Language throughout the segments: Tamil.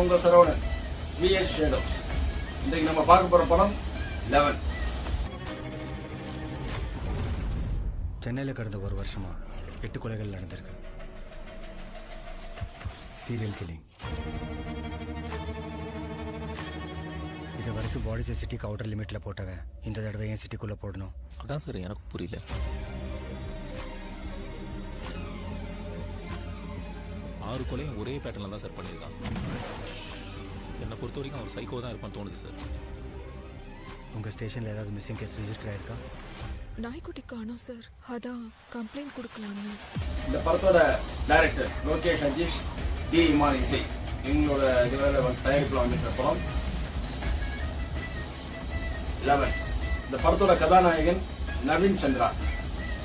உங்கள் சரவணன் விஎஸ் ஷேடோஸ். இன்றைக்கு நம்ம பார்க்க போகிற படம் 11. சென்னையில் கடந்த ஒரு வருஷமா 8 கொலைகள் நடந்திருக்கு. Serial killing. இது வரைக்கும் பாடிஸை சிட்டிக்கு அவுட்டர் லிமிட்டில் போட்டவன் இந்த தடவை ஏன் சிட்டிக்குள்ளே போடணும்? அதான் சார் எனக்கு புரியல. 6 கொலையும் ஒரே பேட்டர்னில் தான் சார் பண்ணியிருக்கான். என்னை பொறுத்த வரைக்கும் அவர் சைக்கோ தான் இருப்பான்னு தோணுது சார். உங்கள் ஸ்டேஷனில் ஏதாவது மிஸ்ஸிங் கேஸ் ரிஜிஸ்டர் ஆயிருக்கா? நாய்க்குட்டி காணும் சார், அதான் கம்ப்ளைண்ட் கொடுக்கலாம்னு. இந்த படத்தோட டைரக்டர் லோகேஷ் அஜீஷ், டி இமான் இசை இவங்களோட இதில் தயாரிப்பில் வந்துட்ட படம் 11. இந்த படத்தோட கதாநாயகன் நவீன் சந்திரா.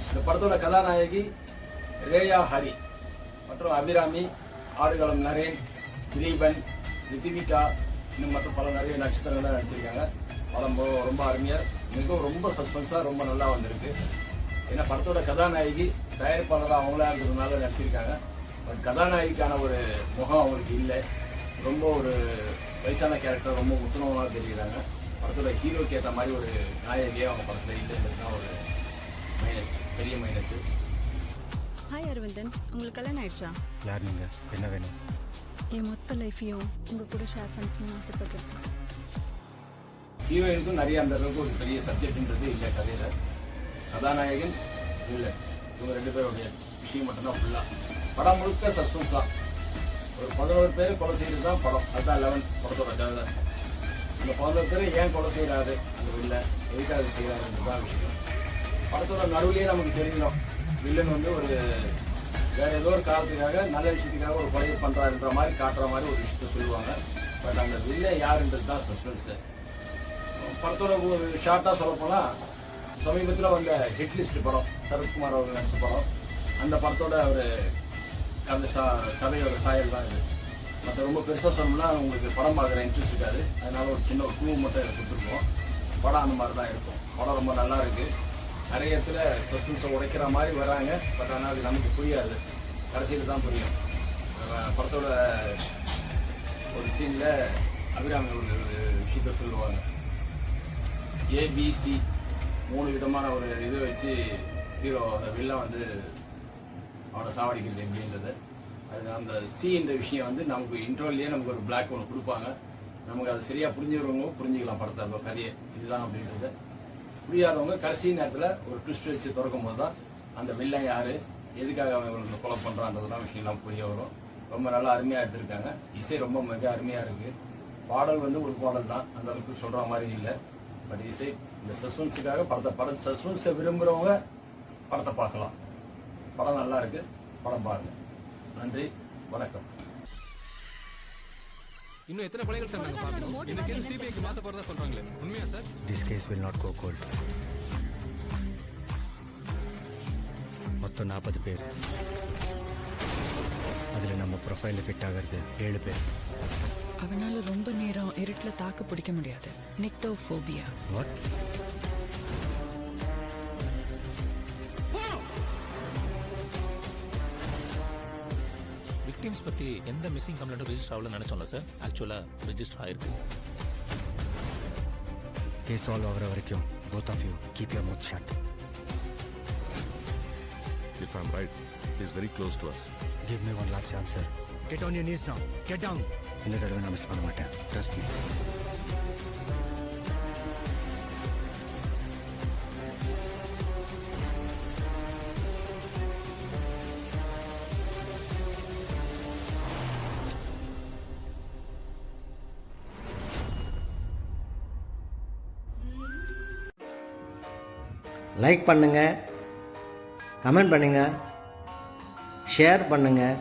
இந்த படத்தோட கதாநாயகி ரேயா ஹரி மற்றும் அபிராமி, ஆடுகளம் நரேன், திலீபன், ரித்திவிகா இன்னும் மற்றும் பல நிறைய நட்சத்திரங்கள்லாம் நடிச்சிருக்காங்க. படம் ரொம்ப அருமையாக, மிகவும் ரொம்ப சஸ்பென்ஸாக ரொம்ப நல்லா வந்திருக்கு. ஏன்னா படத்தோட கதாநாயகி தயாரிப்பாளராக அவங்களா இருக்கிறதுனால நடிச்சிருக்காங்க. பட் கதாநாயகிக்கான ஒரு முகம் அவங்களுக்கு இல்லை. ரொம்ப ஒரு வயசான கேரக்டர், ரொம்ப முத்துணமாக தெரியுறாங்க. படத்தோட ஹீரோக்கு ஏற்ற மாதிரி ஒரு நாயகியே அவங்க படத்தில் இல்லைன்றதுதான் ஒரு மைனஸ், பெரிய மைனஸ். ஹாய் அரவிந்தன், உங்களுக்கு கல்யாணம் ஆயிடுச்சா? யார் நீங்கள்? என்ன வேணும்? என் மொத்த லைஃப்பையும் உங்கள் கூட ஷேர் பண்ணிக்கணும்னு ஆசைப்படுறேன். ஹீரோயினுக்கும் நிறைய அந்த அளவுக்கு ஒரு பெரிய சப்ஜெக்ட்ன்றது இல்லை கதையில். கதாநாயகன் இல்லை, இவங்க 2 பேருடைய விஷயம் மட்டும்தான் ஃபுல்லாக. படம் முழுக்க சஸ்பென்ஸ் தான். ஒரு 11 பேர் கொலை செய்கிறது தான் படம். அதுதான் 11 படத்தோட கதை. இந்த 11 பேர் ஏன் கொலை செய்கிறாரு அந்த வில்லன், எதுக்காக செய்கிறாருன்றதுதான் விஷயம். படத்தோட நடுவுலேயே நமக்கு தெரியணும், வில்லன் வந்து ஒரு வேற ஏதோ ஒரு காரணத்துக்காக, நல்ல விஷயத்துக்காக ஒரு கொலை பண்ணுறாருன்ற மாதிரி காட்டுற மாதிரி ஒரு விஷயத்த சொல்லுவாங்க. பட் அந்த வில்லன் யாருன்றது தான் சஸ்பென்ஸு. படத்தோட ஒரு ஷார்ட்டாக சொல்லப்போனால், சமீபத்தில் வந்த ஹிட்லிஸ்ட் படம், சரத்குமார் அவர்கள் நடிச்ச படம், அந்த படத்தோட ஒரு கதையோட சாயல் தான் இது. மற்ற ரொம்ப பெருசாக சொன்னோம்னா உங்களுக்கு படம் பார்க்குற இன்ட்ரெஸ்ட் இருக்காது. அதனால ஒரு சின்ன ஒரு க்ளூ மட்டும் கொடுத்துருக்கோம். படம் அந்த மாதிரி தான் இருக்கும். படம் ரொம்ப நல்லா இருக்குது. நிறைய இடத்துல சஸ்பென்ஸை உடைக்கிற மாதிரி வராங்க. பட் ஆனால் அது நமக்கு புரியாது, கடைசியில் தான் புரியும். படத்தோட ஒரு சீனில் அபிராமி ஒரு விஷயத்த சொல்லுவாங்க. ஏபிசி 3 விதமான ஒரு இதை வச்சு ஹீரோ அந்த வில்லன் வந்து அவனை சாவடிக்கிறது எப்படின்றது. அது அந்த சீன்ற விஷயம் வந்து நமக்கு இன்ட்ரோல்லையே நமக்கு ஒரு பிளாக் ஒன்று கொடுப்பாங்க. நமக்கு அது சரியாக புரிஞ்சுக்கிறவங்க புரிஞ்சுக்கலாம் படத்தை கதையை இதுதான் அப்படின்றது. புரியாதவங்க கடைசி நேரத்தில் ஒரு ட்விஸ்ட் வச்சு திறக்கும் போது தான் அந்த வில்லன் யார், எதுக்காக அவங்க கொலை பண்ணுறான்றதுலாம் விஷயம்லாம் புரிய வரும். ரொம்ப நல்லா அருமையாக எடுத்திருக்காங்க. இசை ரொம்ப மிக அருமையாக இருக்குது. பாடல் வந்து ஒரு பாடல் தான், அந்த அளவுக்கு சொல்கிற மாதிரி இல்லை. பட் இசை இந்த சஸ்பென்ஸுக்காக படம் சஸ்பென்ஸை விரும்புகிறவங்க படத்தை பார்க்கலாம். படம் நல்லா இருக்குது, படம் பாருங்கள். நன்றி, வணக்கம். இன்னும் எத்தனை கொலைகள் சார் நாங்க பார்க்கணும்? இந்த கேஸ் சிபிஐக்கு மாத்த போறதா சொல்றாங்களே, உண்மையா sir? This case will not go cold. மொத்தம் 40 பேர். அதில் நம்ம ப்ரொஃபைலில் ஃபிட் ஆகிறது 7 பேர். அவனால ரொம்ப நேரம் இருட்டில் தாக்கு பிடிக்க முடியாது. நிக்டோஃபோபியா. வாட்? விக்டிம்ஸ் பற்றி எந்த மிஸ்ஸிங் கம்ப்ளைண்ட்டும் ரிஜிஸ்டர் ஆகலன்னு நினச்சோம்ல சார். ஆக்சுவலாக ரிஜிஸ்டர் ஆயிருக்கு. கேஸ் சால்வ் ஆகிற வரைக்கும் both of you keep your mouth shut. If I'm right, he's very close to us. Give me one last chance, sir. Get on your knees now. Get down. இந்த தடவை நான் மிஸ் பண்ண மாட்டேன். Trust me. லைக் பண்ணுங்கள், கமெண்ட் பண்ணுங்கள், ஷேர் பண்ணுங்கள்,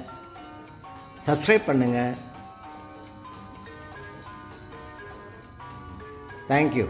சப்ஸ்கிரைப் பண்ணுங்கள். தேங்க்யூ.